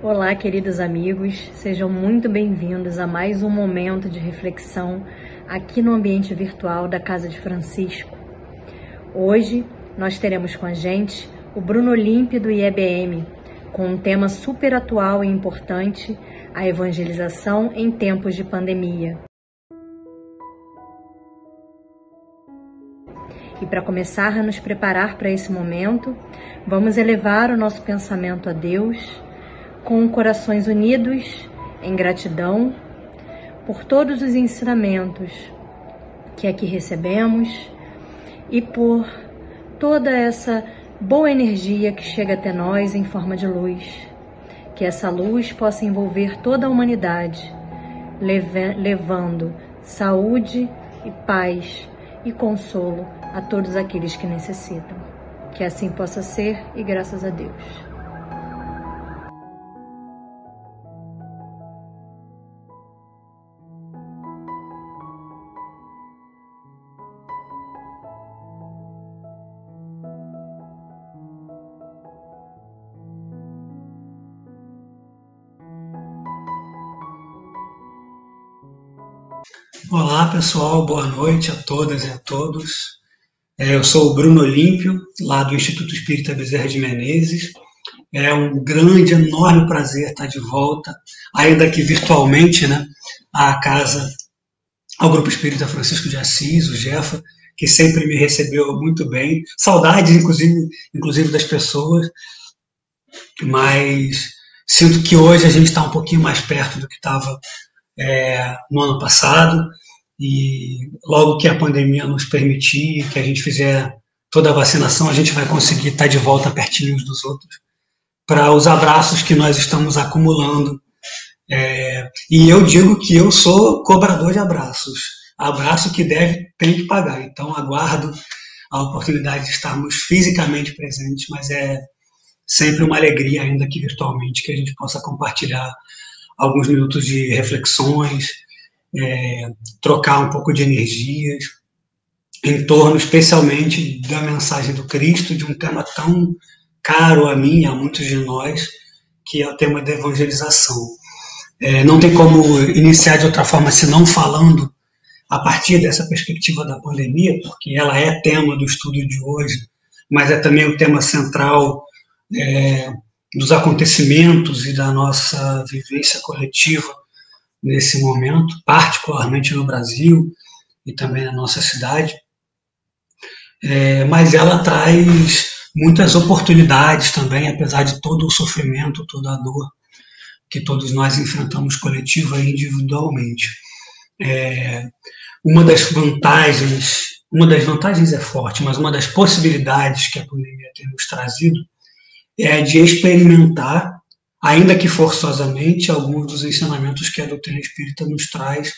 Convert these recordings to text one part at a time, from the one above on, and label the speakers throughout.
Speaker 1: Olá, queridos amigos, sejam muito bem-vindos a mais um momento de reflexão aqui no ambiente virtual da Casa de Francisco. Hoje nós teremos com a gente o Bruno Olímpio do IEBM, com um tema super atual e importante, a evangelização em tempos de pandemia. E para começar a nos preparar para esse momento, vamos elevar o nosso pensamento a Deus, com corações unidos em gratidão por todos os ensinamentos que aqui recebemos e por toda essa boa energia que chega até nós em forma de luz. Que essa luz possa envolver toda a humanidade, levando saúde e paz e consolo a todos aqueles que necessitam. Que assim possa ser e graças a Deus.
Speaker 2: Olá pessoal, boa noite a todas e a todos. Eu sou o Bruno Olímpio, lá do Instituto Espírita Bezerra de Menezes. É um grande, enorme prazer estar de volta, ainda que virtualmente, à casa, ao Grupo Espírita Francisco de Assis, o Jefa, que sempre me recebeu muito bem. Saudades, inclusive das pessoas, mas sinto que hoje a gente está um pouquinho mais perto do que estava no ano passado, e logo que a pandemia nos permitir, que a gente fizer toda a vacinação, a gente vai conseguir estar de volta pertinho uns dos outros, para os abraços que nós estamos acumulando. E eu digo que eu sou cobrador de abraços, abraço que tem que pagar, então aguardo a oportunidade de estarmos fisicamente presentes, mas é sempre uma alegria, ainda que virtualmente, que a gente possa compartilhar alguns minutos de reflexões, trocar um pouco de energias, em torno especialmente da mensagem do Cristo, de um tema tão caro a mim e a muitos de nós, que é o tema da evangelização. Não tem como iniciar de outra forma senão falando a partir dessa perspectiva da pandemia, porque ela é tema do estudo de hoje, mas é também o tema central dos acontecimentos e da nossa vivência coletiva nesse momento, particularmente no Brasil e também na nossa cidade. Mas ela traz muitas oportunidades também, apesar de todo o sofrimento, toda a dor que todos nós enfrentamos coletiva e individualmente. Uma das vantagens é forte, mas uma das possibilidades que a pandemia tem nos trazido é de experimentar, ainda que forçosamente, alguns dos ensinamentos que a doutrina espírita nos traz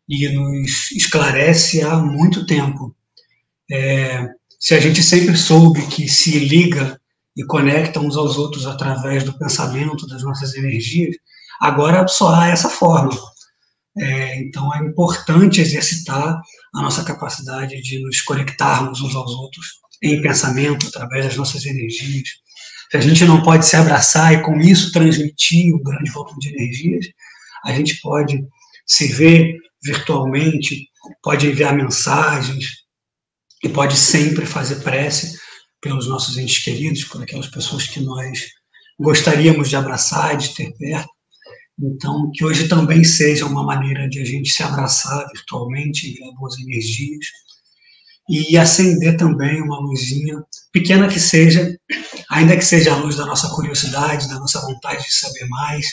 Speaker 2: e nos esclarece há muito tempo. Se a gente sempre soube que se liga e conecta uns aos outros através do pensamento, das nossas energias, agora só há essa forma. Então é importante exercitar a nossa capacidade de nos conectarmos uns aos outros em pensamento, através das nossas energias. Se a gente não pode se abraçar e com isso transmitir um grande volume de energias, a gente pode se ver virtualmente, pode enviar mensagens e pode sempre fazer prece pelos nossos entes queridos, por aquelas pessoas que nós gostaríamos de abraçar, de ter perto. Então, que hoje também seja uma maneira de a gente se abraçar virtualmente, enviar boas energias e acender também uma luzinha, pequena que seja, ainda que seja a luz da nossa curiosidade, da nossa vontade de saber mais,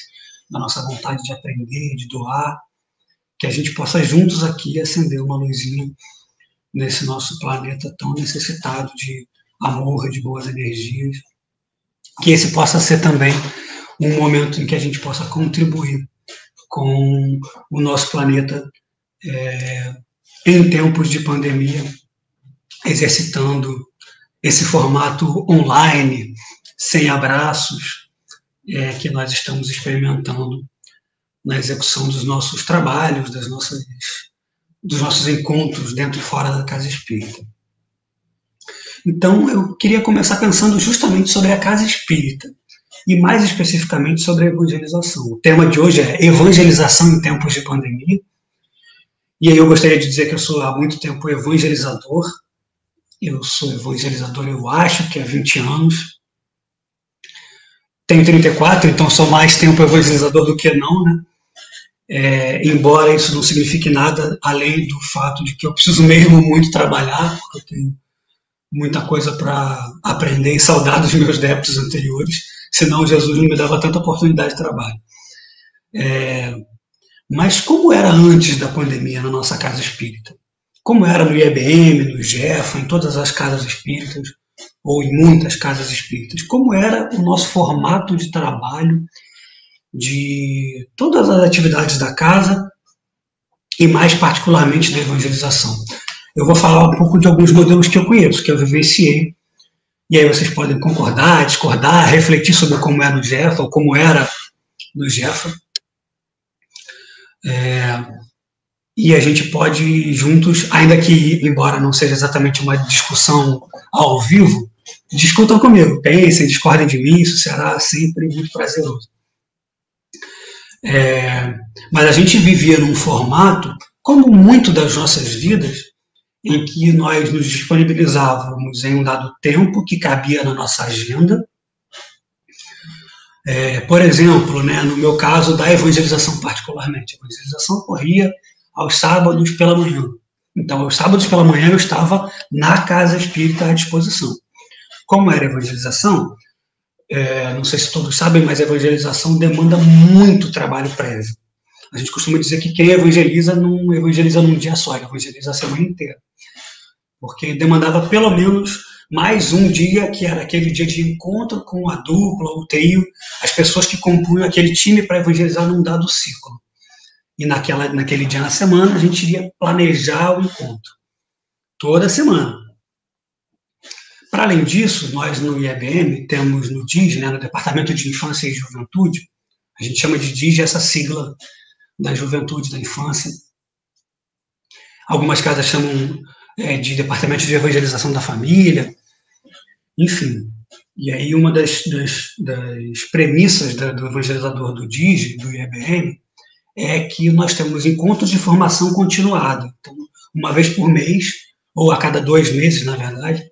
Speaker 2: da nossa vontade de aprender, de doar, que a gente possa juntos aqui acender uma luzinha nesse nosso planeta tão necessitado de amor, de boas energias, que esse possa ser também um momento em que a gente possa contribuir com o nosso planeta em tempos de pandemia, exercitando esse formato online, sem abraços, que nós estamos experimentando na execução dos nossos trabalhos, dos nossos encontros dentro e fora da Casa Espírita. Então, eu queria começar pensando justamente sobre a Casa Espírita, e mais especificamente sobre a evangelização. O tema de hoje é evangelização em tempos de pandemia. E aí eu gostaria de dizer que eu sou há muito tempo evangelizador. Eu sou evangelizador, eu acho que há 20 anos. Tenho 34, então sou mais tempo evangelizador do que não, né? Embora isso não signifique nada além do fato de que eu preciso mesmo muito trabalhar, porque eu tenho muita coisa para aprender e saudar dos meus débitos anteriores, senão Jesus não me dava tanta oportunidade de trabalho. Mas como era antes da pandemia na nossa casa espírita? Como era no IEBM, no Jefa, em todas as casas espíritas, ou em muitas casas espíritas? Como era o nosso formato de trabalho, de todas as atividades da casa, e mais particularmente da evangelização? Eu vou falar um pouco de alguns modelos que eu conheço, que eu vivenciei, e aí vocês podem concordar, discordar, refletir sobre como é no Jefa, ou como era no Jefa. E a gente pode juntos, ainda que, embora não seja exatamente uma discussão ao vivo, discutam comigo, pensem, discordem de mim, isso será sempre muito prazeroso. Mas a gente vivia num formato, como muito das nossas vidas, em que nós nos disponibilizávamos em um dado tempo que cabia na nossa agenda. Por exemplo, né, no meu caso da evangelização particularmente, a evangelização ocorria aos sábados pela manhã. Então, aos sábados pela manhã eu estava na casa espírita à disposição. Como era evangelização, não sei se todos sabem, mas a evangelização demanda muito trabalho prévio. A gente costuma dizer que quem evangeliza não evangeliza num dia só, ele evangeliza a semana inteira. Porque demandava pelo menos mais um dia, que era aquele dia de encontro com a dupla, o trio, as pessoas que compunham aquele time para evangelizar num dado ciclo. E naquele dia na semana, a gente iria planejar o encontro. Toda semana. Para além disso, nós no IEBM temos no DIG, né, no Departamento de Infância e Juventude, a gente chama de DIG essa sigla da juventude, da infância. Algumas casas chamam de Departamento de Evangelização da Família, enfim. E aí uma das premissas do evangelizador do DIG, do IEBM, é que nós temos encontros de formação continuada. Então, uma vez por mês, ou a cada 2 meses, na verdade,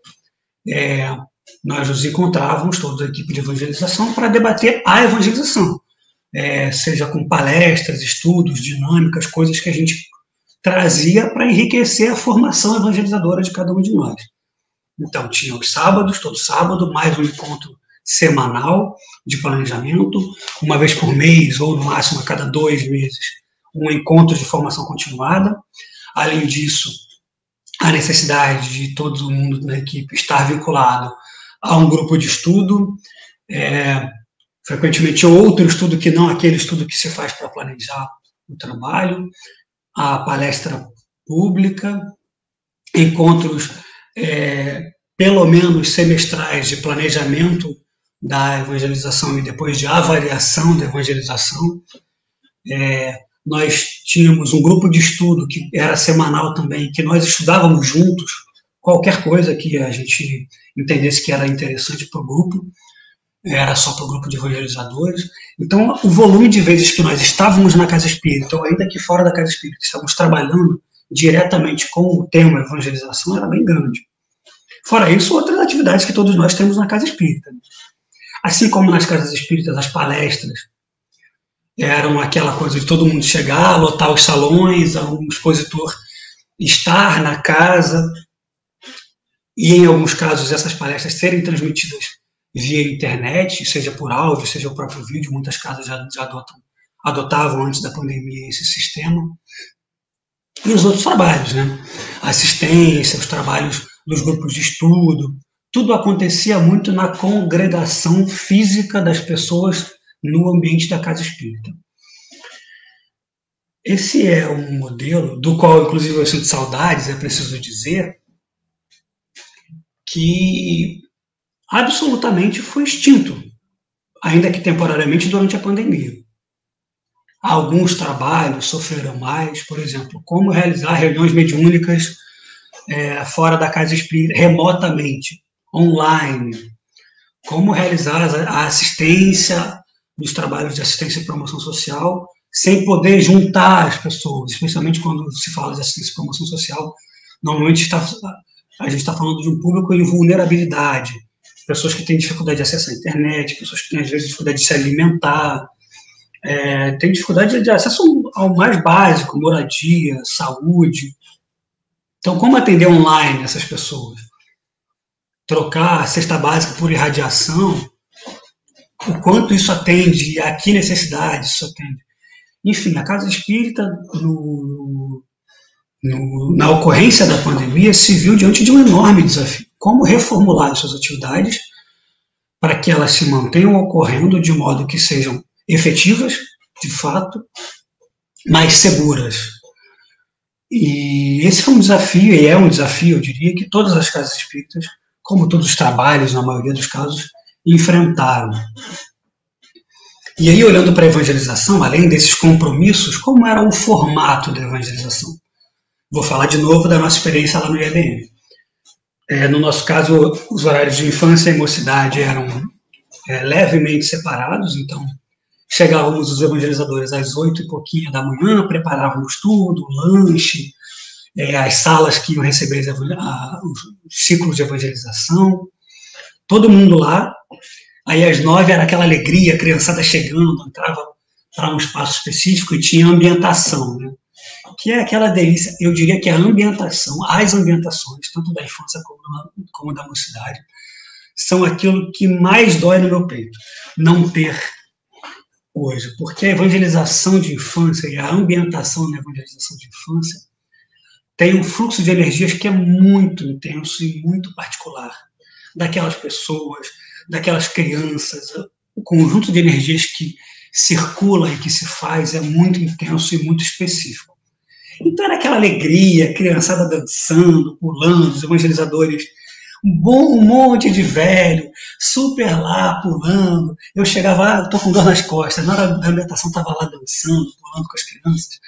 Speaker 2: nós nos encontrávamos, toda a equipe de evangelização, para debater a evangelização. Seja com palestras, estudos, dinâmicas, coisas que a gente trazia para enriquecer a formação evangelizadora de cada um de nós. Então, tinha os sábados, todo sábado, mais um encontro semanal de planejamento, uma vez por mês, ou no máximo a cada 2 meses, um encontro de formação continuada. Além disso, a necessidade de todo mundo na equipe estar vinculado a um grupo de estudo, frequentemente outro estudo que não aquele estudo que se faz para planejar o trabalho, a palestra pública, encontros pelo menos semestrais de planejamento da evangelização e depois de avaliação da evangelização. Nós tínhamos um grupo de estudo que era semanal também, que nós estudávamos juntos qualquer coisa que a gente entendesse que era interessante para o grupo, era só para o grupo de evangelizadores. Então, o volume de vezes que nós estávamos na casa espírita, ou ainda que fora da casa espírita, estávamos trabalhando diretamente com o tema evangelização, era bem grande. Fora isso, outras atividades que todos nós temos na casa espírita. Assim como nas casas espíritas, as palestras eram aquela coisa de todo mundo chegar, lotar os salões, um expositor estar na casa, e em alguns casos essas palestras serem transmitidas via internet, seja por áudio, seja o próprio vídeo. Muitas casas já adotavam antes da pandemia esse sistema. E os outros trabalhos, né? A assistência, os trabalhos dos grupos de estudo, tudo acontecia muito na congregação física das pessoas no ambiente da casa espírita. Esse é um modelo do qual, inclusive, eu sinto saudades, é preciso dizer, que absolutamente foi extinto, ainda que temporariamente durante a pandemia. Alguns trabalhos sofreram mais, por exemplo, como realizar reuniões mediúnicas fora da casa espírita, remotamente, online, como realizar a assistência nos trabalhos de assistência e promoção social, sem poder juntar as pessoas, especialmente quando se fala de assistência e promoção social. Normalmente a gente está falando de um público em vulnerabilidade, pessoas que têm dificuldade de acesso à internet, pessoas que têm, às vezes, dificuldade de se alimentar, têm dificuldade de acesso ao mais básico, moradia, saúde. Então, como atender online essas pessoas? Trocar a cesta básica por irradiação, o quanto isso atende, a que necessidade isso atende. Enfim, a Casa Espírita, na ocorrência da pandemia, se viu diante de um enorme desafio. Como reformular suas atividades para que elas se mantenham ocorrendo de modo que sejam efetivas, de fato, mas seguras. E esse foi um desafio, e é um desafio, eu diria, que todas as casas espíritas, como todos os trabalhos, na maioria dos casos, enfrentaram. E aí, olhando para a evangelização, além desses compromissos, como era o formato da evangelização? Vou falar de novo da nossa experiência lá no IEBM. No nosso caso, os horários de infância e mocidade eram levemente separados, então chegávamos os evangelizadores às 8 e pouquinho da manhã, preparávamos tudo, lanche, as salas que iam receber os ciclos de evangelização, todo mundo lá. Aí às 9 era aquela alegria, a criançada chegando, entrava para um espaço específico e tinha ambientação, né? Que é aquela delícia, eu diria que a ambientação, as ambientações, tanto da infância como da mocidade, são aquilo que mais dói no meu peito, não ter hoje, porque a evangelização de infância e a ambientação na evangelização de infância tem um fluxo de energias que é muito intenso e muito particular, daquelas pessoas, daquelas crianças, o conjunto de energias que circula e que se faz é muito intenso e muito específico. Então era aquela alegria, a criançada dançando, pulando, os evangelizadores, um monte de velho, super lá, pulando. Eu chegava, estou com dor nas costas, na hora da ambientação estava lá dançando, pulando com as crianças,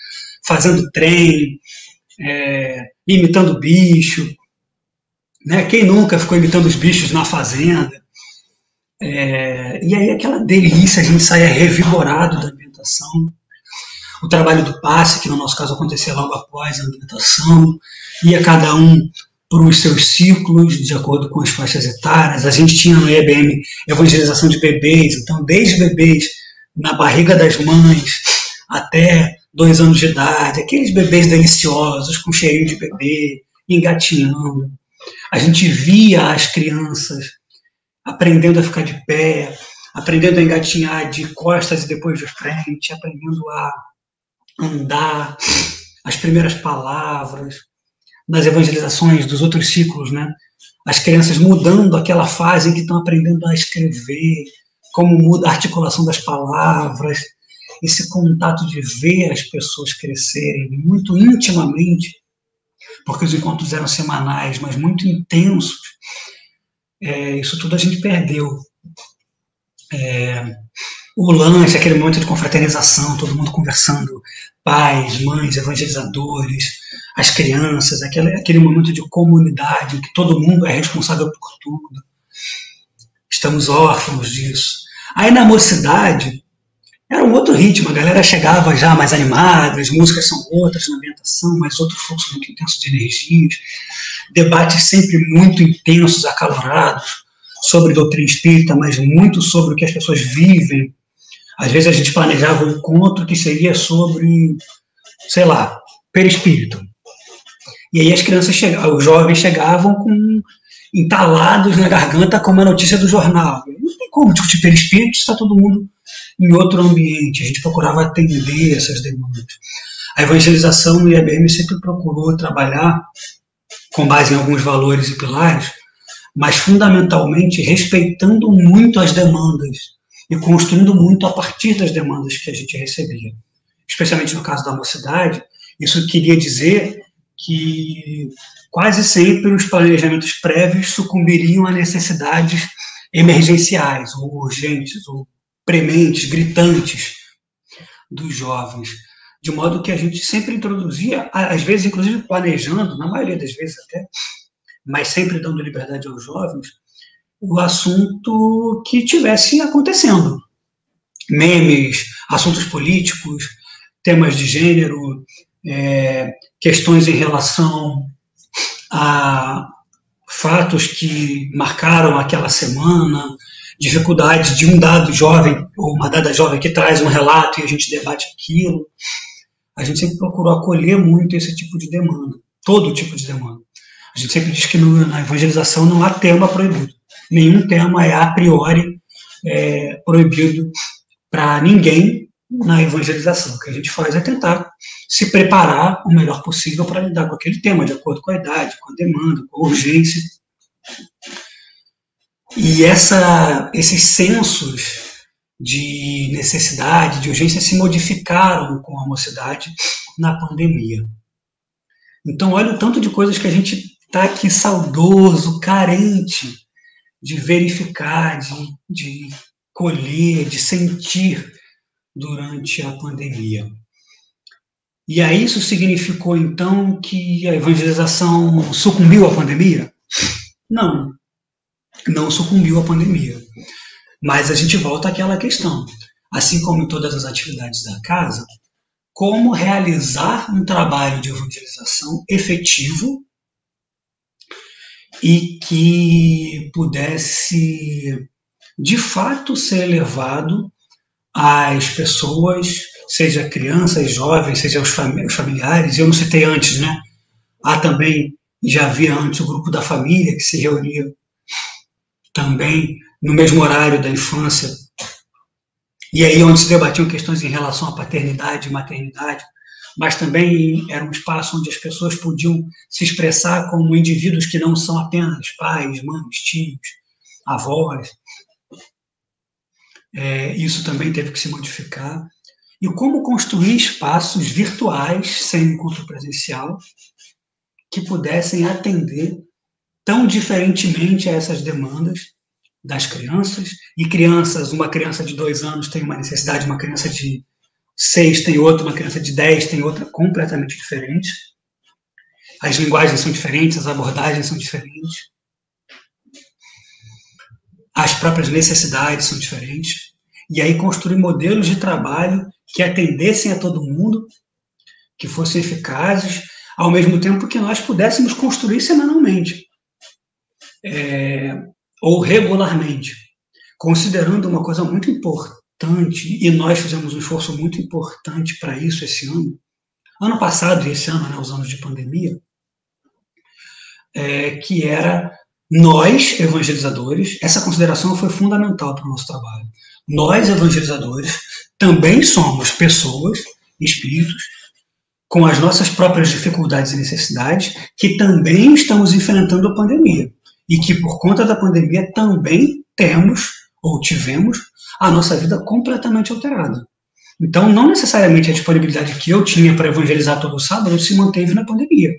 Speaker 2: fazendo trem, imitando bicho, né? Quem nunca ficou imitando os bichos na fazenda? E aí aquela delícia, a gente saía revigorado da ambientação. O trabalho do passe, que no nosso caso acontecia logo após a ambientação, ia cada um por os seus ciclos, de acordo com as faixas etárias. A gente tinha no IEBM evangelização de bebês, então desde bebês na barriga das mães até 2 anos de idade, aqueles bebês deliciosos, com cheirinho de bebê, engatinhando. A gente via as crianças aprendendo a ficar de pé, aprendendo a engatinhar de costas e depois de frente, aprendendo a andar, as primeiras palavras, nas evangelizações dos outros ciclos, né? As crianças mudando aquela fase em que estão aprendendo a escrever, como muda a articulação das palavras, esse contato de ver as pessoas crescerem muito intimamente, porque os encontros eram semanais, mas muito intensos. Isso tudo a gente perdeu. O lanche, aquele momento de confraternização, todo mundo conversando, pais, mães, evangelizadores, as crianças, aquele momento de comunidade, em que todo mundo é responsável por tudo. Estamos órfãos disso. Aí na mocidade, era um outro ritmo, a galera chegava já mais animada, as músicas são outras na ambientação, mas outro fluxo muito intenso de energias, debates sempre muito intensos, acalorados, sobre doutrina espírita, mas muito sobre o que as pessoas vivem. Às vezes a gente planejava um encontro que seria sobre, sei lá, perispírito. E aí as crianças chegavam, os jovens chegavam entalados na garganta com uma notícia do jornal. Não tem como discutir perispírito, está todo mundo em outro ambiente. A gente procurava atender essas demandas. A evangelização no IEBM sempre procurou trabalhar com base em alguns valores e pilares, mas fundamentalmente respeitando muito as demandas e construindo muito a partir das demandas que a gente recebia. Especialmente no caso da mocidade, isso queria dizer que quase sempre os planejamentos prévios sucumbiriam a necessidades emergenciais, ou urgentes, ou prementes, gritantes dos jovens. De modo que a gente sempre introduzia, às vezes inclusive planejando, na maioria das vezes até, mas sempre dando liberdade aos jovens, o assunto que estivesse acontecendo. Memes, assuntos políticos, temas de gênero, questões em relação a fatos que marcaram aquela semana, dificuldades de um dado jovem ou uma dada jovem que traz um relato e a gente debate aquilo. A gente sempre procurou acolher muito esse tipo de demanda, todo tipo de demanda. A gente sempre diz que na evangelização não há tema proibido. Nenhum tema é a priori proibido para ninguém na evangelização. O que a gente faz é tentar se preparar o melhor possível para lidar com aquele tema, de acordo com a idade, com a demanda, com a urgência. E esses sensos de necessidade, de urgência, se modificaram com a mocidade na pandemia. Então, olha o tanto de coisas que a gente está aqui saudoso, carente de verificar, de colher, de sentir durante a pandemia. E aí isso significou, então, que a evangelização sucumbiu à pandemia? Não, não sucumbiu à pandemia. Mas a gente volta àquela questão. Assim como em todas as atividades da casa, como realizar um trabalho de evangelização efetivo e que pudesse, de fato, ser levado às pessoas, seja crianças, jovens, seja os familiares. Eu não citei antes, né? Há também, já havia antes o grupo da família que se reunia também no mesmo horário da infância, e aí onde se debatiam questões em relação à paternidade e maternidade, mas também era um espaço onde as pessoas podiam se expressar como indivíduos que não são apenas pais, mães, tios, avós. Isso também teve que se modificar. E como construir espaços virtuais, sem encontro presencial, que pudessem atender tão diferentemente a essas demandas das crianças. E crianças, uma criança de 2 anos tem uma necessidade, uma criança de 6 tem outra, uma criança de 10 tem outra, completamente diferente. As linguagens são diferentes, as abordagens são diferentes. As próprias necessidades são diferentes. E aí construir modelos de trabalho que atendessem a todo mundo, que fossem eficazes, ao mesmo tempo que nós pudéssemos construir semanalmente. Ou regularmente, considerando uma coisa muito importante, e nós fizemos um esforço muito importante para isso esse ano. Ano passado e esse ano, né, os anos de pandemia, que era nós, evangelizadores, essa consideração foi fundamental para o nosso trabalho. Nós, evangelizadores, também somos pessoas, espíritos, com as nossas próprias dificuldades e necessidades, que também estamos enfrentando a pandemia. E que, por conta da pandemia, também temos, ou tivemos, a nossa vida completamente alterada. Então, não necessariamente a disponibilidade que eu tinha para evangelizar todo sábado se manteve na pandemia.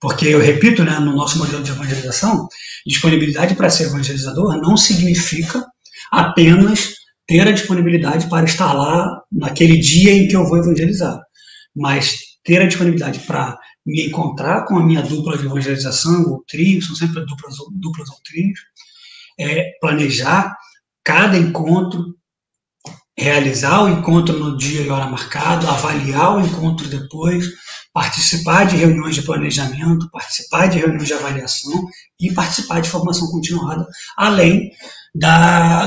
Speaker 2: Porque, eu repito, né, no nosso modelo de evangelização, disponibilidade para ser evangelizador não significa apenas ter a disponibilidade para estar lá naquele dia em que eu vou evangelizar, mas ter a disponibilidade para me encontrar com a minha dupla de evangelização, ou trio, são sempre duplas ou trios, planejar cada encontro, realizar o encontro no dia e hora marcado, avaliar o encontro depois, participar de reuniões de planejamento, participar de reuniões de avaliação e participar de formação continuada, além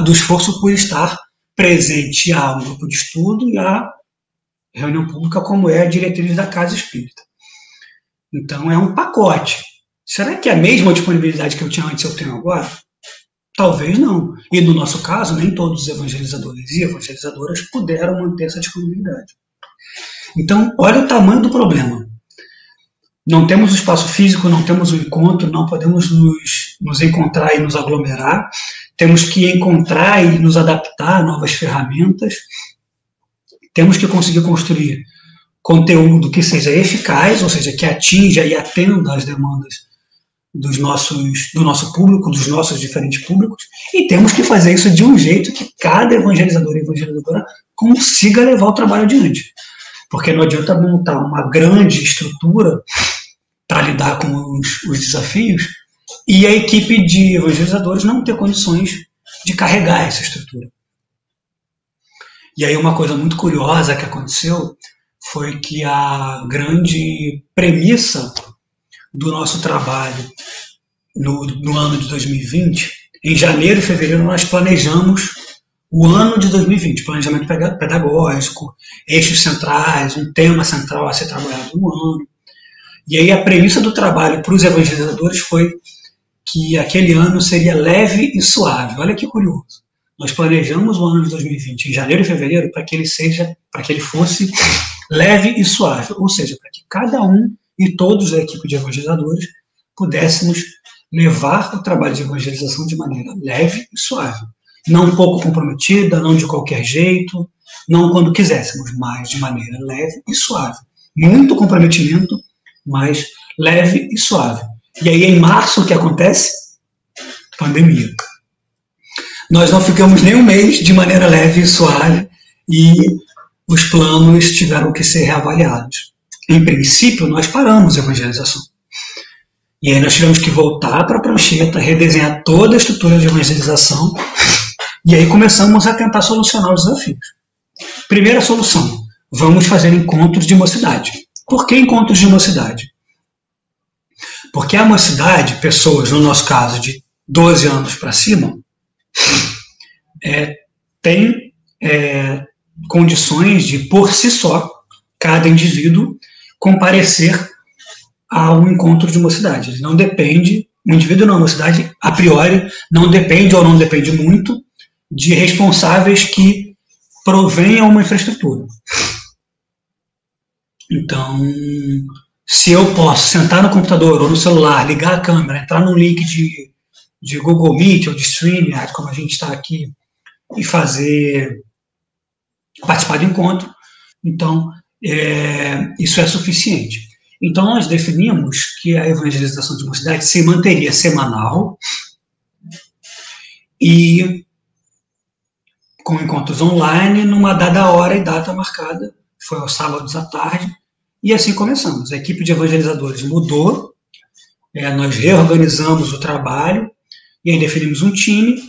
Speaker 2: do esforço por estar presente a um grupo de estudo e a reunião pública, como é a diretriz da Casa Espírita. Então, é um pacote. Será que é a mesma disponibilidade que eu tinha antes eu tenho agora? Talvez não. E, no nosso caso, nem todos os evangelizadores e evangelizadoras puderam manter essa disponibilidade. Então, olha o tamanho do problema. Não temos o espaço físico, não temos o encontro, não podemos nos encontrar e nos aglomerar. Temos que encontrar e nos adaptar a novas ferramentas. Temos que conseguir construir conteúdo que seja eficaz, ou seja, que atinja e atenda às demandas do nosso público, dos nossos diferentes públicos, e temos que fazer isso de um jeito que cada evangelizador e evangelizadora consiga levar o trabalho adiante. Porque não adianta montar uma grande estrutura para lidar com os desafios e a equipe de evangelizadores não ter condições de carregar essa estrutura. E aí uma coisa muito curiosa que aconteceu foi que a grande premissa do nosso trabalho no ano de 2020, em janeiro e fevereiro nós planejamos o ano de 2020, planejamento pedagógico, eixos centrais, um tema central a ser trabalhado no ano. E aí a premissa do trabalho para os evangelizadores foi que aquele ano seria leve e suave. Olha que curioso. Nós planejamos o ano de 2020 em janeiro e fevereiro para que ele fosse leve e suave, ou seja, para que cada um e todos da equipe de evangelizadores pudéssemos levar o trabalho de evangelização de maneira leve e suave. Não um pouco comprometida, não de qualquer jeito, não quando quiséssemos, mas de maneira leve e suave. Muito comprometimento, mas leve e suave. E aí, em março, o que acontece? Pandemia. Nós não ficamos nem um mês de maneira leve e suave e os planos tiveram que ser reavaliados. Em princípio, nós paramos a evangelização. E aí nós tivemos que voltar para a prancheta, redesenhar toda a estrutura de evangelização e aí começamos a tentar solucionar os desafios. Primeira solução, vamos fazer encontros de mocidade. Por que encontros de mocidade? Porque a mocidade, pessoas, no nosso caso, de 12 anos para cima, tem condições de, por si só, cada indivíduo comparecer a um encontro de mocidade. Ele não depende, o indivíduo na mocidade, a priori, não depende ou não depende muito de responsáveis que provenham uma infraestrutura. Então, se eu posso sentar no computador ou no celular, ligar a câmera, entrar num link de Google Meet ou de StreamYard, como a gente está aqui, e participar do encontro, então isso é suficiente. Então nós definimos que a evangelização de mocidade se manteria semanal e com encontros online numa dada hora e data marcada, foi aos sábados à tarde, e assim começamos. A equipe de evangelizadores mudou, nós reorganizamos o trabalho e aí definimos um time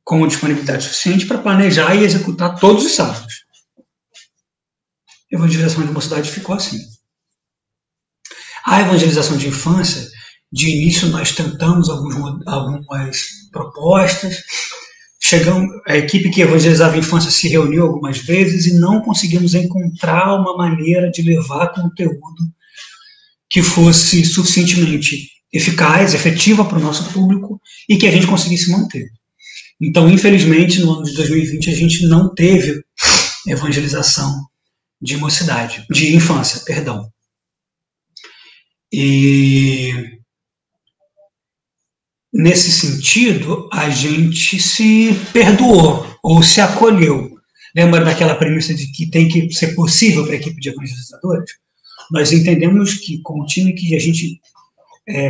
Speaker 2: com disponibilidade suficiente para planejar e executar todos os sábados. A evangelização de mocidade ficou assim. A evangelização de infância, de início nós tentamos algumas propostas, a equipe que evangelizava a infância se reuniu algumas vezes e não conseguimos encontrar uma maneira de levar conteúdo que fosse suficientemente eficaz, efetiva para o nosso público e que a gente conseguisse manter. Então, infelizmente, no ano de 2020, a gente não teve evangelização de mocidade, de infância, perdão. E, nesse sentido, a gente se perdoou ou se acolheu. Lembra daquela premissa de que tem que ser possível para a equipe de evangelizadores? Nós entendemos que, com o time que a gente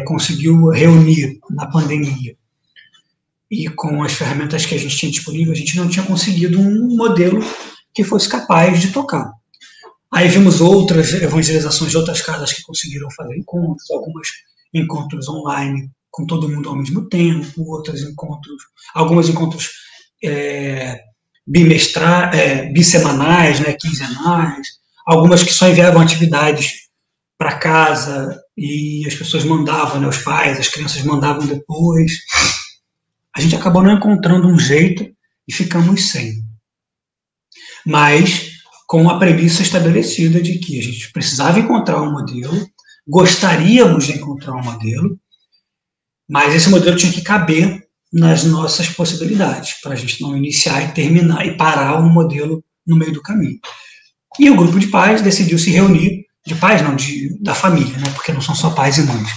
Speaker 2: conseguiu reunir na pandemia, e com as ferramentas que a gente tinha disponível, a gente não tinha conseguido um modelo que fosse capaz de tocar. Aí vimos outras evangelizações de outras casas que conseguiram fazer encontros, encontros online com todo mundo ao mesmo tempo, alguns encontros bissemanais, quinzenais, algumas que só enviavam atividades para casa e as pessoas mandavam, os pais, as crianças mandavam depois. A gente acabou não encontrando um jeito e ficamos sem. Mas com a premissa estabelecida de que a gente precisava encontrar um modelo, gostaríamos de encontrar um modelo, mas esse modelo tinha que caber nas nossas possibilidades, para a gente não iniciar e terminar e parar um modelo no meio do caminho. E o grupo de pais decidiu se reunir, de pais não, da família, porque não são só pais e mães.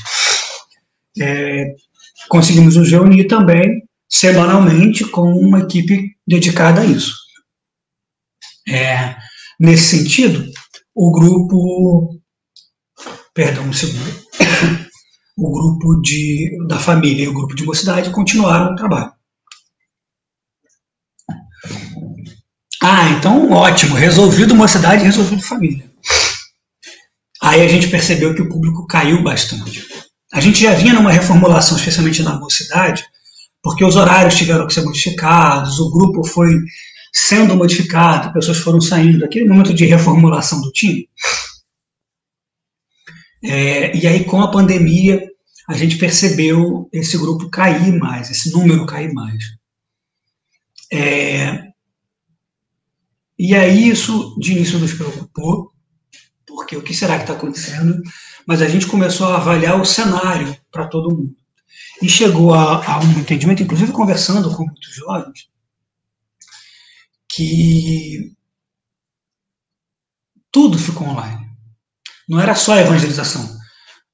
Speaker 2: Conseguimos nos reunir também semanalmente com uma equipe dedicada a isso. Nesse sentido, o grupo da família e o grupo de mocidade continuaram o trabalho. Então ótimo, resolvido mocidade, resolvido família. Aí a gente percebeu que o público caiu bastante. A gente já vinha numa reformulação, especialmente na mocidade, porque os horários tiveram que ser modificados, o grupo foi sendo modificado, pessoas foram saindo, aquele momento de reformulação do time. E aí, com a pandemia, a gente percebeu esse grupo cair mais, esse número cair mais. E aí, isso de início nos preocupou, porque o que será que está acontecendo? Mas a gente começou a avaliar o cenário para todo mundo. E chegou a um entendimento, inclusive conversando com muitos jovens, que tudo ficou online. Não era só a evangelização.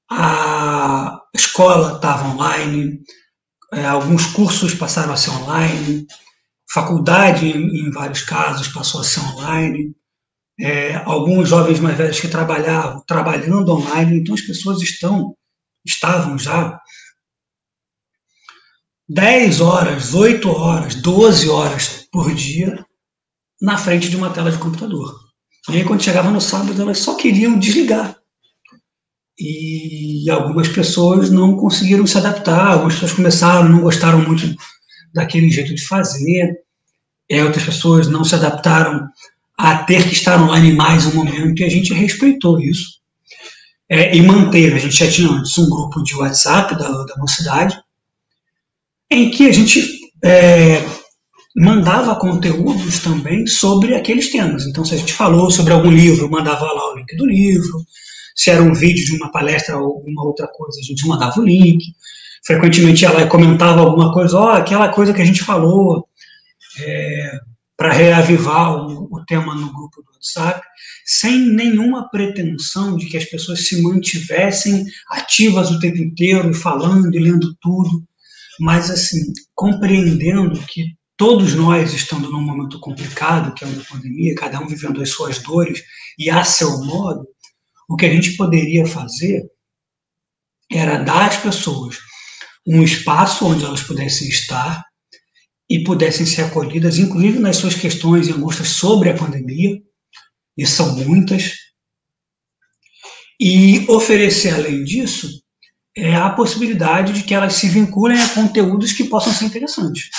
Speaker 2: A escola estava online, alguns cursos passaram a ser online, faculdade, em vários casos, passou a ser online, alguns jovens mais velhos que trabalhavam, trabalhando online, então as pessoas estavam já 10 horas, 8 horas, 12 horas por dia na frente de uma tela de computador. E aí, quando chegava no sábado, elas só queriam desligar. E algumas pessoas não conseguiram se adaptar, algumas pessoas começaram, não gostaram muito daquele jeito de fazer, outras pessoas não se adaptaram a ter que estar online mais um momento, e a gente respeitou isso. E manteve, a gente já tinha antes um grupo de WhatsApp da mocidade, em que a gente mandava conteúdos também sobre aqueles temas. Então, se a gente falou sobre algum livro, mandava lá o link do livro. Se era um vídeo de uma palestra ou alguma outra coisa, a gente mandava o link. Frequentemente ela comentava alguma coisa, aquela coisa que a gente falou, para reavivar o tema no grupo do WhatsApp, sem nenhuma pretensão de que as pessoas se mantivessem ativas o tempo inteiro, falando e lendo tudo, mas assim, compreendendo que todos nós, estando num momento complicado, que é o da pandemia, cada um vivendo as suas dores e a seu modo, o que a gente poderia fazer era dar às pessoas um espaço onde elas pudessem estar e pudessem ser acolhidas, inclusive nas suas questões e angústias sobre a pandemia, e são muitas, e oferecer, além disso, a possibilidade de que elas se vinculem a conteúdos que possam ser interessantes.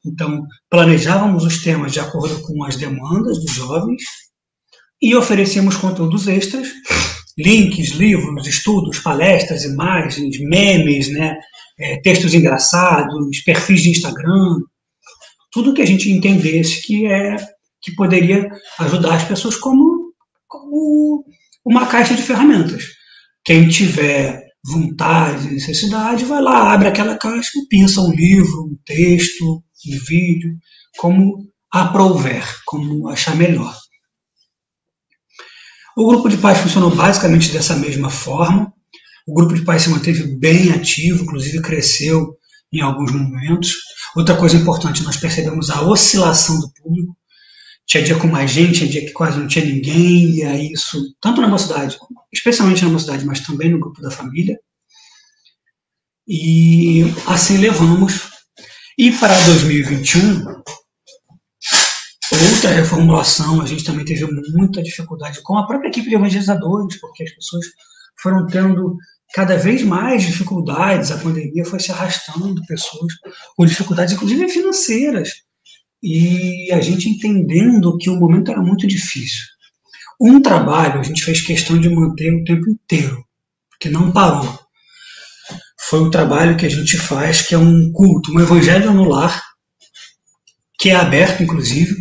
Speaker 2: Então, planejávamos os temas de acordo com as demandas dos jovens e oferecíamos conteúdos extras, links, livros, estudos, palestras, imagens, memes, textos engraçados, perfis de Instagram, tudo que a gente entendesse que poderia ajudar as pessoas como uma caixa de ferramentas. Quem tiver vontade, necessidade, vai lá, abre aquela caixa e pensa um livro, um texto, um vídeo, como aprouver, como achar melhor. O grupo de pais funcionou basicamente dessa mesma forma. O grupo de pais se manteve bem ativo, inclusive cresceu em alguns momentos. Outra coisa importante, nós percebemos a oscilação do público. Tinha dia com mais gente, tinha dia que quase não tinha ninguém, e aí isso, tanto na mocidade, especialmente na mocidade, mas também no grupo da família. E assim levamos. E para 2021, outra reformulação, a gente também teve muita dificuldade com a própria equipe de evangelizadores, porque as pessoas foram tendo cada vez mais dificuldades, a pandemia foi se arrastando, pessoas com dificuldades, inclusive financeiras, e a gente entendendo que o momento era muito difícil. Um trabalho a gente fez questão de manter o tempo inteiro, porque não parou. Foi um trabalho que a gente faz, que é um culto, um evangelho no lar, que é aberto, inclusive,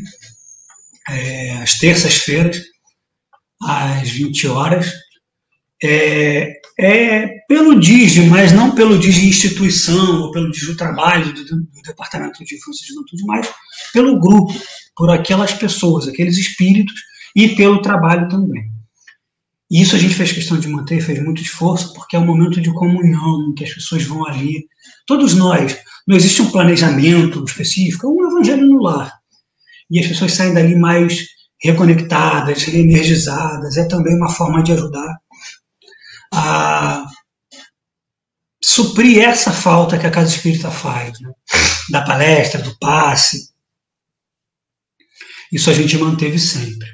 Speaker 2: às terças-feiras, às 20 horas, pelo DIGE, mas não pelo DIGE instituição, ou pelo DIGE do trabalho, do Departamento de Infância e Juventude, mas pelo grupo, por aquelas pessoas, aqueles espíritos, e pelo trabalho também. E isso a gente fez questão de manter, fez muito esforço, porque é um momento de comunhão, em que as pessoas vão ali, todos nós, não existe um planejamento específico, é um evangelho no lar. E as pessoas saem dali mais reconectadas, reenergizadas, é também uma forma de ajudar a suprir essa falta que a Casa Espírita faz, da palestra, do passe. Isso a gente manteve sempre.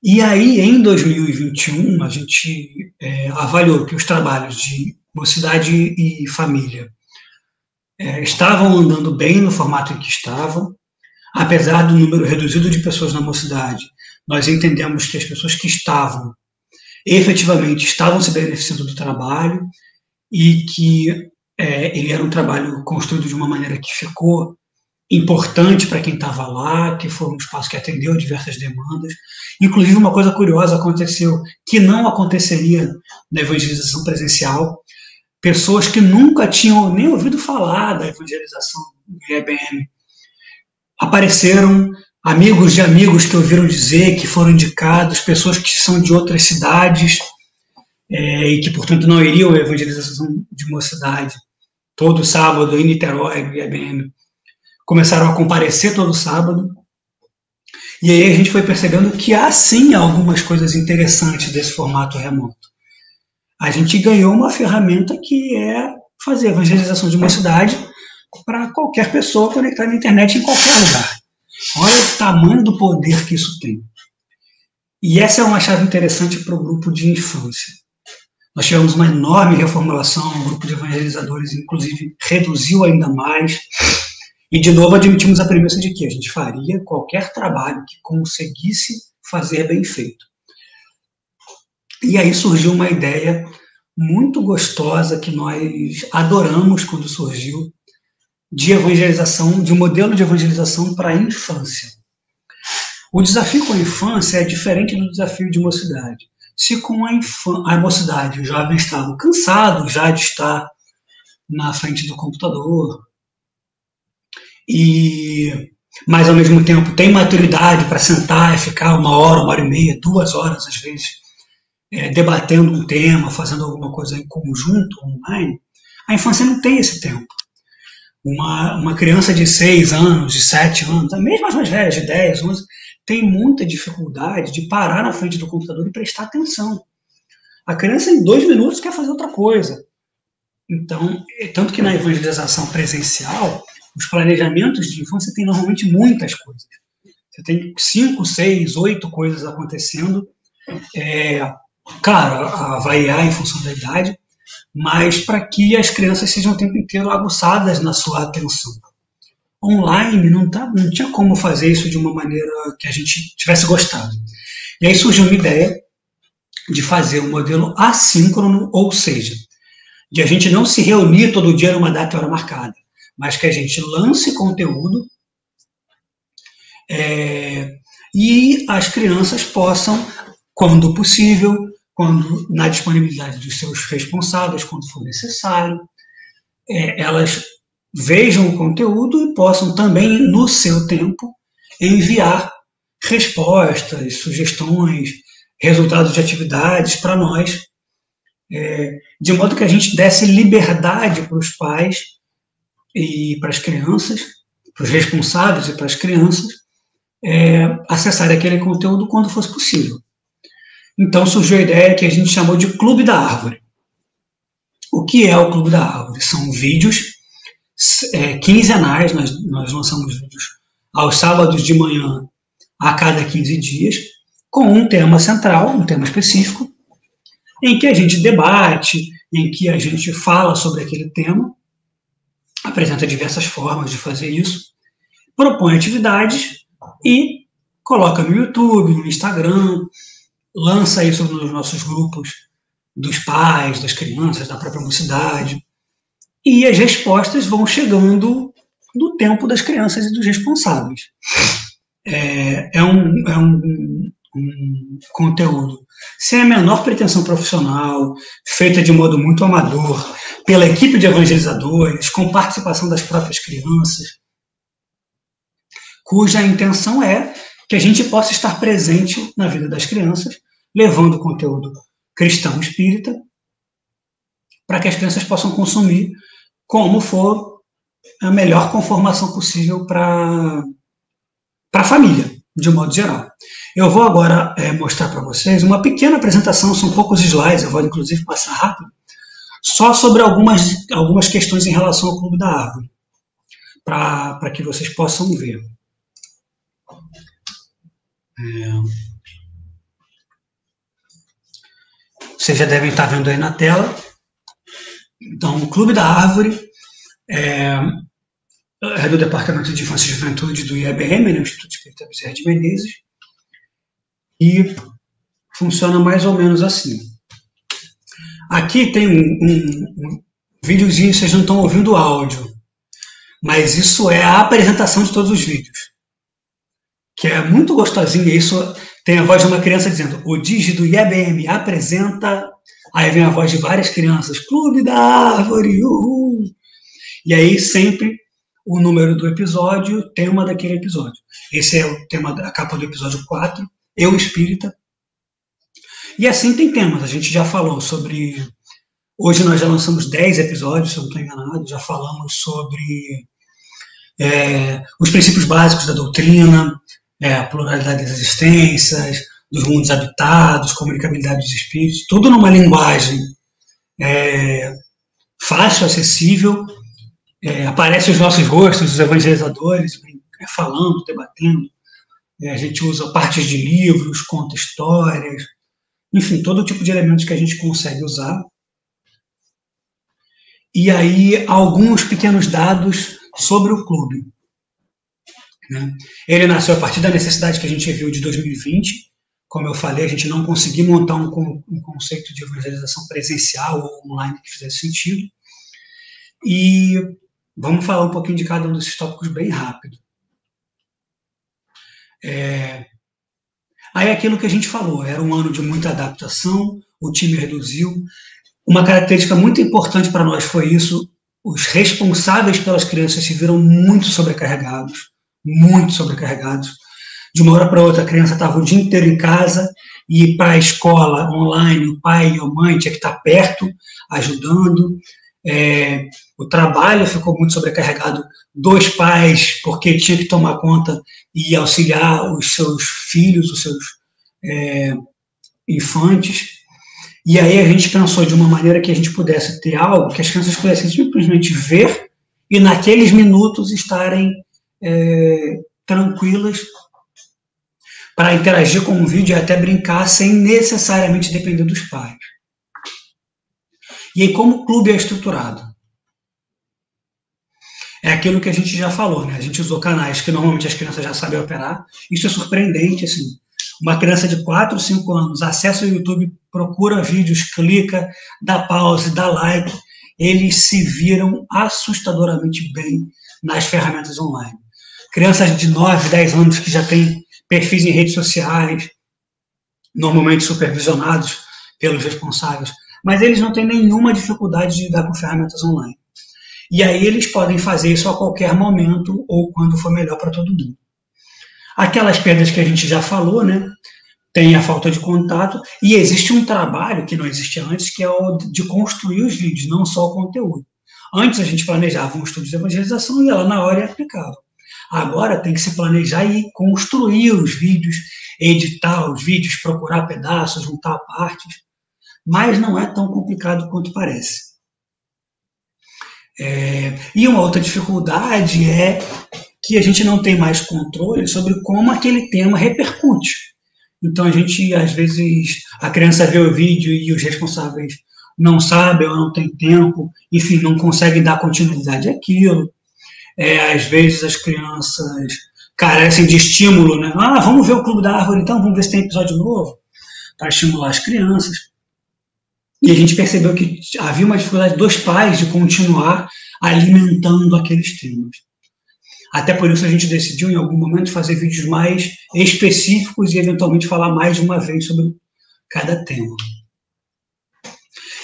Speaker 2: E aí, em 2021, a gente avaliou que os trabalhos de Mocidade e família estavam andando bem no formato em que estavam, apesar do número reduzido de pessoas na Mocidade. Nós entendemos que as pessoas que estavam efetivamente estavam se beneficiando do trabalho e que ele era um trabalho construído de uma maneira que ficou importante para quem estava lá, que foi um espaço que atendeu diversas demandas. Inclusive, uma coisa curiosa aconteceu que não aconteceria na evangelização presencial. Pessoas que nunca tinham nem ouvido falar da evangelização do IEBM apareceram, amigos de amigos que ouviram dizer, que foram indicados, pessoas que são de outras cidades e que, portanto, não iriam à evangelização de Mocidade todo sábado em Niterói, no IEBM, começaram a comparecer todo sábado. E aí a gente foi percebendo que há sim algumas coisas interessantes desse formato remoto. A gente ganhou uma ferramenta que é fazer evangelização de Mocidade para qualquer pessoa conectada na internet em qualquer lugar. Olha o tamanho do poder que isso tem. E essa é uma chave interessante para o grupo de infância. Nós tivemos uma enorme reformulação, o grupo de evangelizadores, inclusive, reduziu ainda mais. E, de novo, admitimos a premissa de que a gente faria qualquer trabalho que conseguisse fazer bem feito. E aí surgiu uma ideia muito gostosa que nós adoramos quando surgiu, de evangelização, de um modelo de evangelização para a infância. O desafio com a infância é diferente do desafio de mocidade. Se com a mocidade os jovens estavam cansados já de estar na frente do computador, mas ao mesmo tempo tem maturidade para sentar e ficar 1 hora, 1 hora e meia, 2 horas às vezes, debatendo um tema, fazendo alguma coisa em conjunto, online, a infância não tem esse tempo. Uma criança de 6 anos, de 7 anos, mesmo as mais velhas, de 10, 11, tem muita dificuldade de parar na frente do computador e prestar atenção. A criança em 2 minutos quer fazer outra coisa. Então, tanto que na evangelização presencial, os planejamentos de infância têm normalmente muitas coisas. Você tem 5, 6, 8 coisas acontecendo. Claro, variar em função da idade, mas para que as crianças sejam o tempo inteiro aguçadas na sua atenção. Online não tinha como fazer isso de uma maneira que a gente tivesse gostado. E aí surgiu uma ideia de fazer um modelo assíncrono, ou seja, de a gente não se reunir todo dia numa data e hora marcada, mas que a gente lance conteúdo e as crianças possam, quando possível, quando na disponibilidade dos seus responsáveis, quando for necessário, elas vejam o conteúdo e possam também, no seu tempo, enviar respostas, sugestões, resultados de atividades para nós, de modo que a gente desse liberdade para os pais e para as crianças, para os responsáveis e para as crianças, acessarem aquele conteúdo quando fosse possível. Então surgiu a ideia que a gente chamou de Clube da Árvore. O que é o Clube da Árvore? São vídeos quinzenais, nós lançamos vídeos aos sábados de manhã a cada 15 dias, com um tema central, um tema específico, em que a gente debate, em que a gente fala sobre aquele tema, apresenta diversas formas de fazer isso, propõe atividades e coloca no YouTube, no Instagram, lança isso nos nossos grupos dos pais, das crianças, da própria mocidade, e as respostas vão chegando no tempo das crianças e dos responsáveis. É um conteúdo sem a menor pretensão profissional, feita de modo muito amador, pela equipe de evangelizadores, com participação das próprias crianças, cuja intenção é que a gente possa estar presente na vida das crianças, levando conteúdo cristão espírita, para que as crianças possam consumir como for a melhor conformação possível para a família, de um modo geral. Eu vou agora mostrar para vocês uma pequena apresentação, são poucos slides, eu vou inclusive passar rápido, só sobre algumas questões em relação ao Clube da Árvore, para que vocês possam ver. Vocês já devem estar vendo aí na tela. Então, o Clube da Árvore é do Departamento de Infância e Juventude do IEBM, né, Instituto Espírita Bezerra de Menezes, e funciona mais ou menos assim. Aqui tem um videozinho, vocês não estão ouvindo o áudio, mas isso é a apresentação de todos os vídeos, que é muito gostosinho. Isso tem a voz de uma criança dizendo: o Digi do IEBM apresenta, aí vem a voz de várias crianças: Clube da Árvore, uhul! E aí sempre o número do episódio, o tema daquele episódio. Esse é o tema, a capa do episódio 4, Eu Espírita. E assim tem temas, a gente já falou sobre... Hoje nós já lançamos 10 episódios, se eu não estou enganado, já falamos sobre os princípios básicos da doutrina, a pluralidade das existências, dos mundos habitados, comunicabilidade dos espíritos, tudo numa linguagem fácil, acessível. Aparecem os nossos rostos, os evangelizadores, falando, debatendo. A gente usa partes de livros, conta histórias, enfim, todo tipo de elementos que a gente consegue usar. E aí, alguns pequenos dados sobre o clube. Ele nasceu a partir da necessidade que a gente viu de 2020. Como eu falei, a gente não conseguiu montar um conceito de evangelização presencial ou online que fizesse sentido. E vamos falar um pouquinho de cada um desses tópicos bem rápido. Aí aquilo que a gente falou, era um ano de muita adaptação, o time reduziu. Uma característica muito importante para nós foi isso: os responsáveis pelas crianças se viram muito sobrecarregados. De uma hora para outra, a criança estava o dia inteiro em casa, e para a escola online, o pai e a mãe tinha que estar perto, ajudando. O trabalho ficou muito sobrecarregado dos pais, porque tinha que tomar conta e auxiliar os seus filhos, os seus infantes. E aí a gente pensou de uma maneira que a gente pudesse ter algo que as crianças pudessem simplesmente ver e naqueles minutos estarem tranquilas para interagir com o vídeo e até brincar sem necessariamente depender dos pais. E aí, como o clube é estruturado? É aquilo que a gente já falou, né? A gente usou canais que normalmente as crianças já sabem operar. Isso é surpreendente, assim. Uma criança de 4, 5 anos acessa o YouTube, procura vídeos, clica, dá pause, dá like. Eles se viram assustadoramente bem nas ferramentas online. Crianças de 9, 10 anos que já têm perfis em redes sociais, normalmente supervisionados pelos responsáveis, mas eles não têm nenhuma dificuldade de lidar com ferramentas online. E aí eles podem fazer isso a qualquer momento ou quando for melhor para todo mundo. Aquelas perdas que a gente já falou, né? Tem a falta de contato, e existe um trabalho que não existia antes, que é o de construir os vídeos, não só o conteúdo. Antes a gente planejava um estudo de evangelização e ela na hora aplicava. Agora tem que se planejar e construir os vídeos, editar os vídeos, procurar pedaços, juntar partes, mas não é tão complicado quanto parece. E uma outra dificuldade é que a gente não tem mais controle sobre como aquele tema repercute. Então a gente, às vezes, a criança vê o vídeo e os responsáveis não sabem ou não têm tempo, enfim, não conseguem dar continuidade àquilo. Às vezes as crianças carecem de estímulo, né? Vamos ver o Clube da Árvore então, vamos ver se tem episódio novo, para estimular as crianças. E a gente percebeu que havia uma dificuldade dos pais de continuar alimentando aqueles temas. Até por isso a gente decidiu, em algum momento, fazer vídeos mais específicos e, eventualmente, falar mais de uma vez sobre cada tema.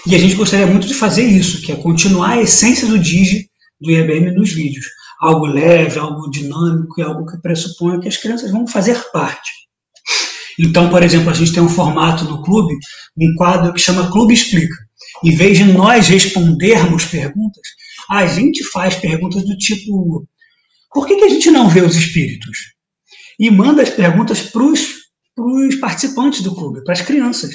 Speaker 2: E a gente gostaria muito de fazer isso, que é continuar a essência do Digi, do IEBM, nos vídeos. Algo leve, algo dinâmico e algo que pressupõe que as crianças vão fazer parte. Então, por exemplo, a gente tem um formato no clube, um quadro que chama Clube Explica. Em vez de nós respondermos perguntas, a gente faz perguntas do tipo: por que a gente não vê os espíritos? E manda as perguntas para os participantes do clube, para as crianças.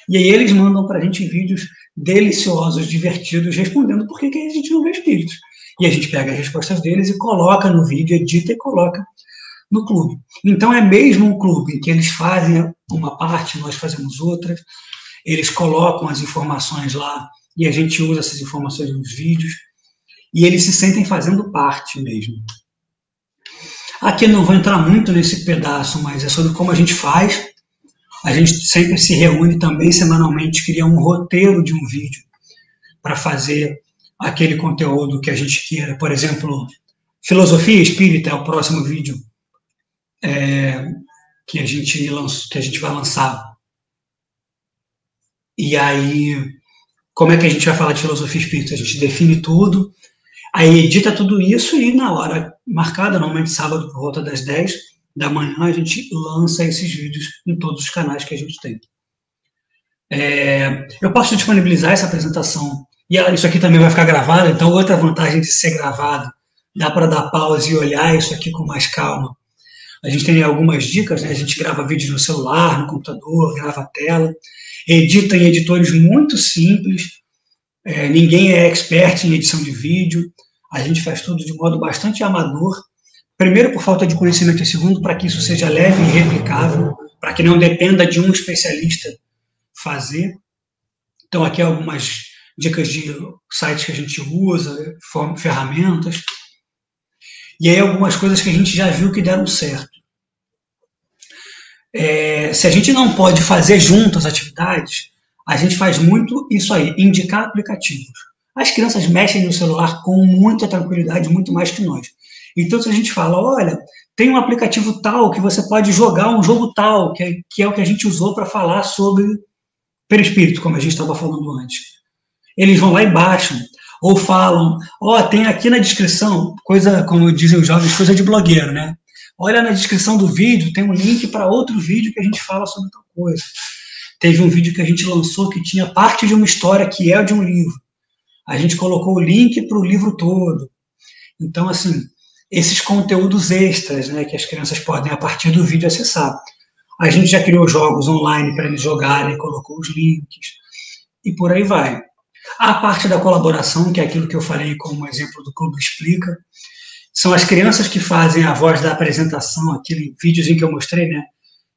Speaker 2: E aí eles mandam para a gente vídeos deliciosos, divertidos, respondendo por que a gente não vê espíritos. E a gente pega as respostas deles e coloca no vídeo, edita e coloca no clube. Então é mesmo um clube em que eles fazem uma parte, nós fazemos outra, eles colocam as informações lá e a gente usa essas informações nos vídeos, e eles se sentem fazendo parte mesmo. Aqui não vou entrar muito nesse pedaço, mas é sobre como a gente faz. A gente sempre se reúne também semanalmente, cria um roteiro de um vídeo para fazer aquele conteúdo que a gente queira. Por exemplo, filosofia espírita é o próximo vídeo que a gente vai lançar. E aí, como é que a gente vai falar de filosofia espírita? A gente define tudo, aí edita tudo isso e na hora marcada, normalmente sábado por volta das 10 da manhã, a gente lança esses vídeos em todos os canais que a gente tem. Eu posso disponibilizar essa apresentação, e isso aqui também vai ficar gravado, então outra vantagem de ser gravado, dá para dar pausa e olhar isso aqui com mais calma. A gente tem algumas dicas, né? A gente grava vídeos no celular, no computador, grava a tela, edita em editores muito simples, ninguém é expert em edição de vídeo, a gente faz tudo de modo bastante amador, primeiro por falta de conhecimento e segundo para que isso seja leve e replicável, para que não dependa de um especialista fazer. Então aqui algumas dicas de sites que a gente usa, ferramentas, e aí algumas coisas que a gente já viu que deram certo. Se a gente não pode fazer junto as atividades, a gente faz muito isso aí, indicar aplicativos. As crianças mexem no celular com muita tranquilidade, muito mais que nós. Então, se a gente fala, olha, tem um aplicativo tal que você pode jogar um jogo tal, que é o que a gente usou para falar sobre perispírito, como a gente estava falando antes. Eles vão lá e baixam, ou falam, tem aqui na descrição, coisa, como dizem os jovens, coisa de blogueiro, né? Olha na descrição do vídeo, tem um link para outro vídeo que a gente fala sobre tal coisa. Teve um vídeo que a gente lançou que tinha parte de uma história que é de um livro. A gente colocou o link para o livro todo. Então, assim, esses conteúdos extras, né, que as crianças podem, a partir do vídeo, acessar. A gente já criou jogos online para eles jogarem, colocou os links, e por aí vai. A parte da colaboração, que é aquilo que eu falei como exemplo do Clube Explica, são as crianças que fazem a voz da apresentação, aquele videozinho que eu mostrei, né,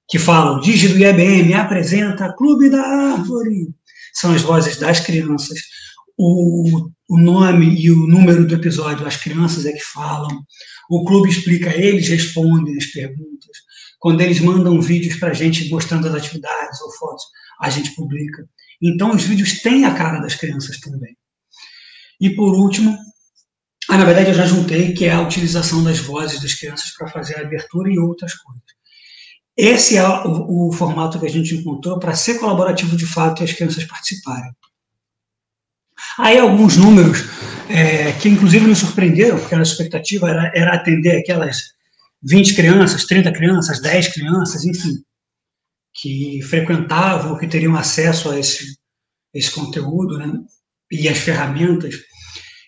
Speaker 2: que falam, Digi do IEBM apresenta Clube da Árvore. São as vozes das crianças. O nome e o número do episódio, as crianças é que falam. O Clube Explica, eles respondem as perguntas. Quando eles mandam vídeos para a gente mostrando as atividades ou fotos, a gente publica. Então, os vídeos têm a cara das crianças também. E, por último, na verdade, eu já juntei, que é a utilização das vozes das crianças para fazer a abertura e outras coisas. Esse é o formato que a gente encontrou para ser colaborativo de fato e as crianças participarem. Aí alguns números que inclusive nos surpreenderam, porque a nossa expectativa era atender aquelas 20 crianças, 30 crianças, 10 crianças, enfim, que frequentavam, que teriam acesso a esse conteúdo, né, e as ferramentas.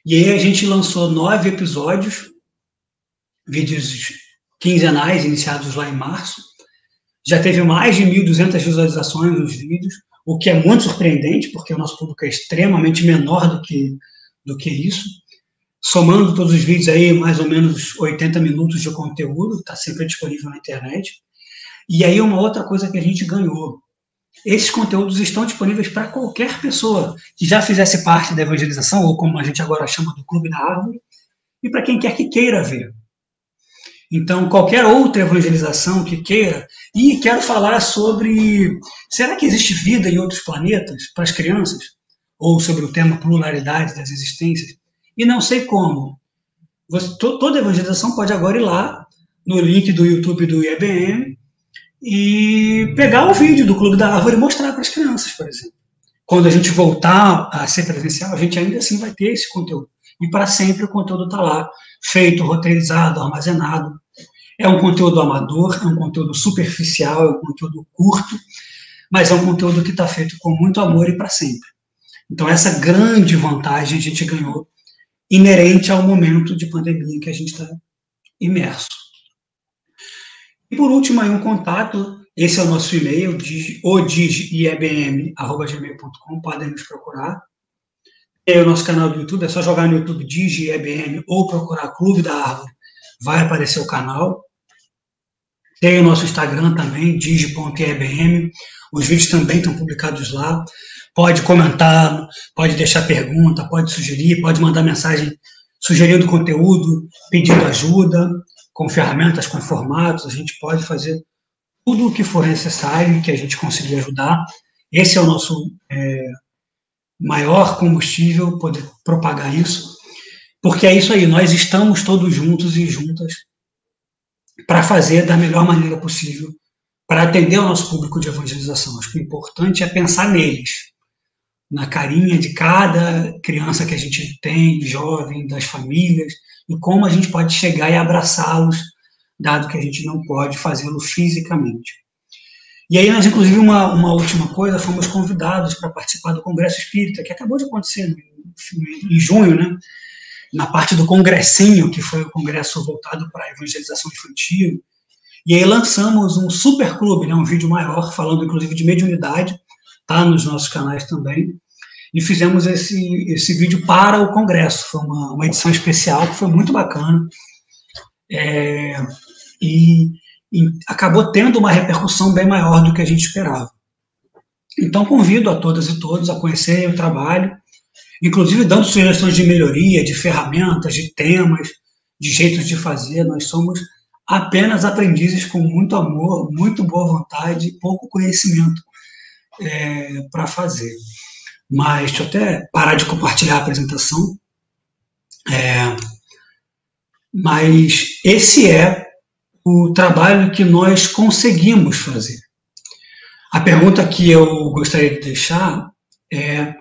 Speaker 2: E aí a gente lançou 9 episódios, vídeos quinzenais, iniciados lá em março. Já teve mais de 1.200 visualizações nos vídeos, o que é muito surpreendente, porque o nosso público é extremamente menor do que isso. Somando todos os vídeos aí, mais ou menos 80 minutos de conteúdo, está sempre disponível na internet. E aí uma outra coisa que a gente ganhou. Esses conteúdos estão disponíveis para qualquer pessoa que já fizesse parte da evangelização, ou como a gente agora chama do Clube da Árvore, e para quem quer que queira ver. Então, qualquer outra evangelização que queira, e quero falar sobre, será que existe vida em outros planetas para as crianças? Ou sobre o tema pluralidade das existências? E não sei como. Toda evangelização pode agora ir lá, no link do YouTube do IEBM, e pegar o vídeo do Clube da Árvore e mostrar para as crianças, por exemplo. Quando a gente voltar a ser presencial, a gente ainda assim vai ter esse conteúdo. E para sempre o conteúdo está lá, feito, roteirizado, armazenado. É um conteúdo amador, é um conteúdo superficial, é um conteúdo curto, mas é um conteúdo que está feito com muito amor e para sempre. Então essa grande vantagem a gente ganhou, inerente ao momento de pandemia que a gente está imerso. E por último, aí um contato, esse é o nosso e-mail, digiebm@gmail.com, podem nos procurar. Tem o nosso canal do YouTube, é só jogar no YouTube digiebm ou procurar Clube da Árvore, vai aparecer o canal. Tem o nosso Instagram também, digi.ebm. Os vídeos também estão publicados lá. Pode comentar, pode deixar pergunta, pode sugerir, pode mandar mensagem sugerindo conteúdo, pedindo ajuda, com ferramentas, com formatos. A gente pode fazer tudo o que for necessário e que a gente conseguir ajudar. Esse é o nosso maior combustível, poder propagar isso. Porque é isso aí, nós estamos todos juntos e juntas para fazer da melhor maneira possível, para atender ao nosso público de evangelização. Acho que o importante é pensar neles, na carinha de cada criança que a gente tem, jovem, das famílias, e como a gente pode chegar e abraçá-los, dado que a gente não pode fazê-lo fisicamente. E aí nós, inclusive, uma última coisa, fomos convidados para participar do Congresso Espírita, que acabou de acontecer em junho, né? Na parte do congressinho, que foi o congresso voltado para a evangelização infantil. E aí lançamos um super clube, né? Um vídeo maior, falando inclusive de mediunidade, tá nos nossos canais também. E fizemos esse vídeo para o congresso. Foi uma edição especial que foi muito bacana. E acabou tendo uma repercussão bem maior do que a gente esperava. Então, convido a todas e todos a conhecerem o trabalho, inclusive dando sugestões de melhoria, de ferramentas, de temas, de jeitos de fazer. Nós somos apenas aprendizes com muito amor, muito boa vontade e pouco conhecimento para fazer. Mas deixa eu até parar de compartilhar a apresentação. Mas esse é o trabalho que nós conseguimos fazer. A pergunta que eu gostaria de deixar é: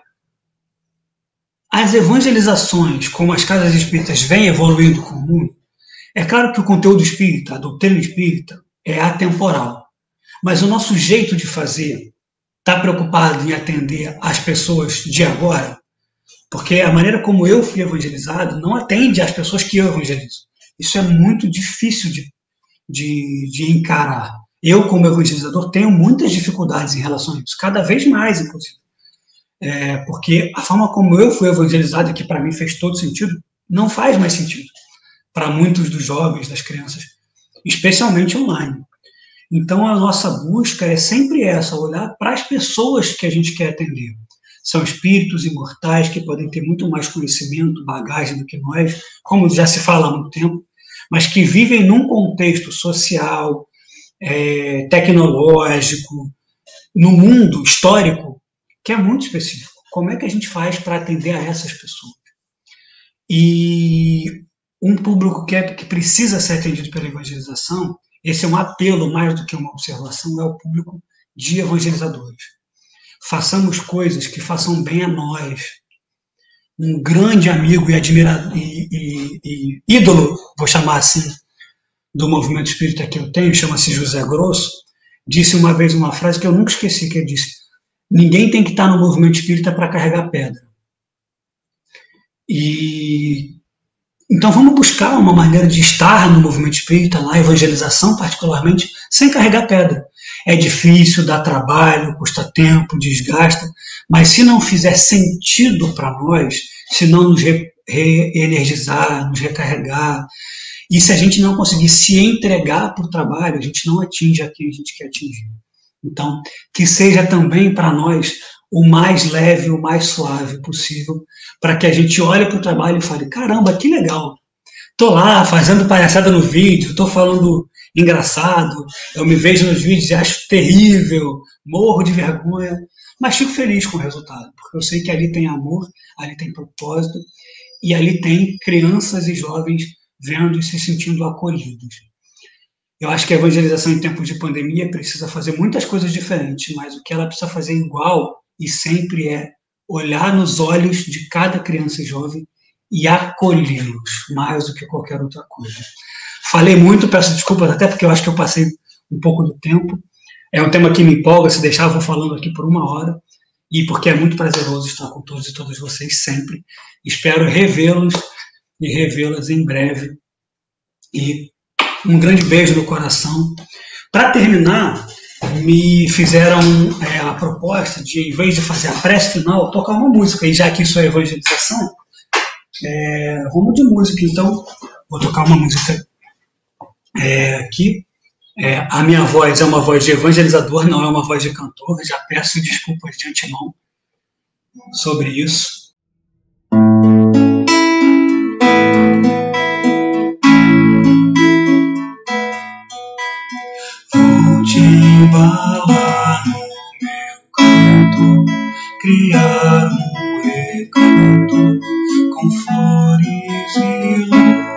Speaker 2: as evangelizações, como as casas espíritas vêm evoluindo com o mundo, é claro que o conteúdo espírita, a doutrina espírita, é atemporal, mas o nosso jeito de fazer está preocupado em atender as pessoas de agora, porque a maneira como eu fui evangelizado não atende às pessoas que eu evangelizo. Isso é muito difícil de encarar. Eu, como evangelizador, tenho muitas dificuldades em relação a isso, cada vez mais, inclusive. Porque a forma como eu fui evangelizado, que para mim fez todo sentido, não faz mais sentido para muitos dos jovens, das crianças, especialmente online. Então, a nossa busca é sempre essa, olhar para as pessoas que a gente quer atender. São espíritos imortais que podem ter muito mais conhecimento, bagagem do que nós, como já se fala há muito tempo, mas que vivem num contexto social, tecnológico, no mundo histórico, que é muito específico. Como é que a gente faz para atender a essas pessoas? E um público que precisa ser atendido pela evangelização, esse é um apelo mais do que uma observação, é o público de evangelizadores. Façamos coisas que façam bem a nós. Um grande amigo e admirador e ídolo, vou chamar assim, do movimento espírita que eu tenho, chama-se José Grosso, disse uma vez uma frase que eu nunca esqueci, que ele disse: ninguém tem que estar no movimento espírita para carregar pedra. Então vamos buscar uma maneira de estar no movimento espírita, na evangelização particularmente, sem carregar pedra. É difícil, dá trabalho, custa tempo, desgasta, mas se não fizer sentido para nós, se não nos reenergizar, nos recarregar, e se a gente não conseguir se entregar para o trabalho, a gente não atinge a quem a gente quer atingir. Então, que seja também para nós o mais leve, o mais suave possível, para que a gente olhe para o trabalho e fale: caramba, que legal, estou lá fazendo palhaçada no vídeo, estou falando engraçado, eu me vejo nos vídeos e acho terrível, morro de vergonha, mas fico feliz com o resultado, porque eu sei que ali tem amor, ali tem propósito, e ali tem crianças e jovens vendo e se sentindo acolhidos. Eu acho que a evangelização em tempos de pandemia precisa fazer muitas coisas diferentes, mas o que ela precisa fazer igual e sempre é olhar nos olhos de cada criança e jovem e acolhê-los, mais do que qualquer outra coisa. Falei muito, peço desculpas até porque eu acho que eu passei um pouco do tempo. É um tema que me empolga, se deixar eu vou falando aqui por 1 hora, e porque é muito prazeroso estar com todos e todas vocês sempre. Espero revê-los e revê-las em breve. E um grande beijo no coração. Para terminar, me fizeram a proposta de, em vez de fazer a prece final, tocar uma música. E já que isso é evangelização, vamos de música. Então, vou tocar uma música aqui. A minha voz é uma voz de evangelizador, não é uma voz de cantor. Já peço desculpas de antemão sobre isso. Vou te embalar no meu canto, criar um recanto com flores e luz,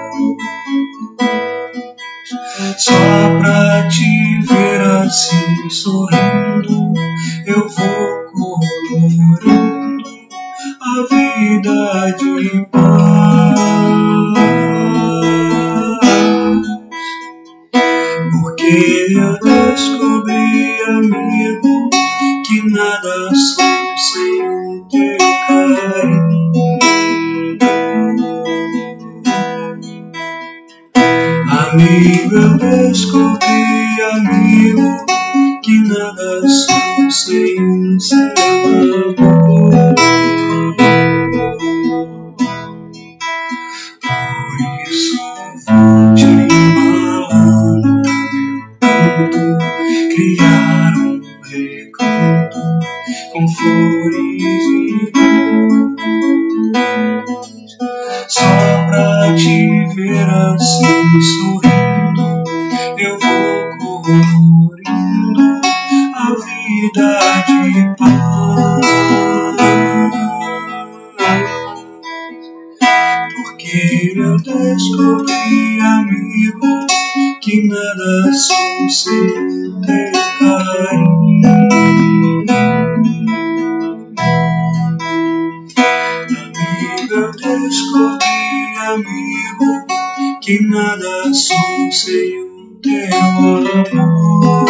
Speaker 2: só pra te ver assim sorrindo. Eu vou colorindo a vida de paz, porque eu descobri, amigo, que nada sou sem o teu carinho. Amigo, eu descobri, amigo, que nada sou sem o seu amor. Por isso vou te embalar no meu canto, criar um recanto com flores e luz, só pra te ver assim sorrindo. Eu vou colorindo a vida de paz, porque eu descobri, amigo, que nada sou sem teu carinho. Amigo, eu descobri, amigo, que nada sou sem o teu amor.